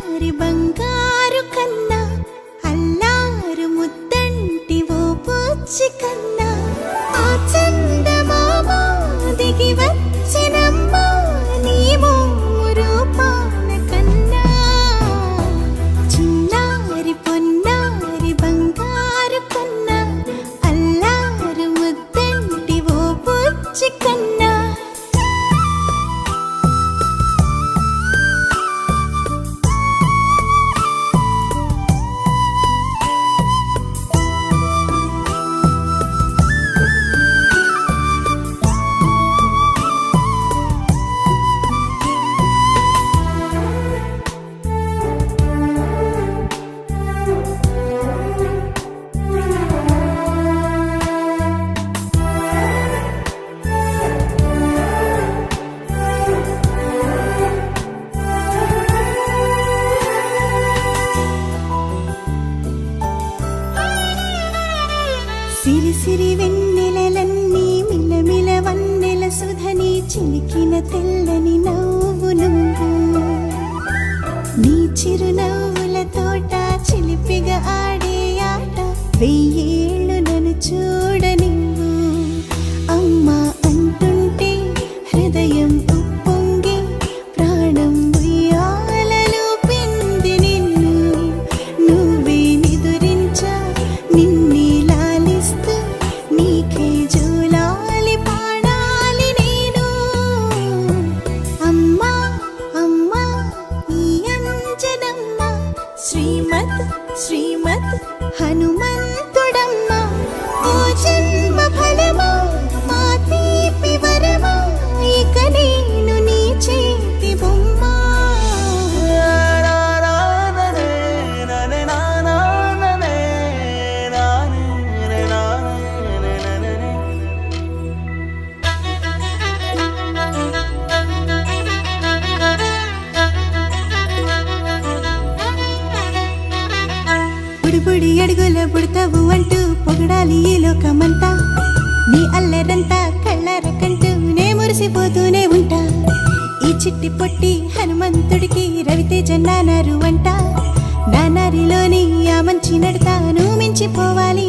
చిన్నారి బంగారు కన్నా అల్లారు ముద్దంటి ఓ బుజ్జి కన్నా ఆ చందమామ దిగి వచ్చినమ్మా నీ మోము రూపాన కన్నా చిన్నారి పొన్నారి బంగారు కన్నా అల్లారు ముద్దంటి ఓ బుజ్జి కన్నా సిరి సిరి వెన్నెలలన్నీ మిలమిల వన్నెల సుధని చిలికిన తెల్లని నవ్వు నువ్వు నీ చిరునవ్వుల తోట చిలిపిగా ఆడే ఆట వెయ్యేళ్ళు నన్ను చూడనివ్వు అమ్మా అంటుంటే హృదయం ఉప్పొంగి ప్రాణం ఉయ్యాలలో పిండి నిన్ను నువ్వే నిదురించా నిన్నే నీకే జోలాలి పాడాలి నేను అమ్మా అమ్మా ఈ అంజనమ్మ శ్రీమత్ శ్రీమత్ హనుమంతుడమ్మ ఓ జన్మ ఫలమా మా తీపి వరమా ఇక నేను నీ చేతి బొమ్మ బుడి అడుగుల బుడతావు అంటూ పొగడాలి ఈ లోకమంతా నీ అల్లరంతా కళ్ళారకంటూ నే మురిసిపోతూనే ఉంటా ఈ చిట్టి పొట్టి హనుమంతుడికి రవితేజ నానారు అంట నానారిలోని ఆ మంచి నడతాను మించిపోవాలి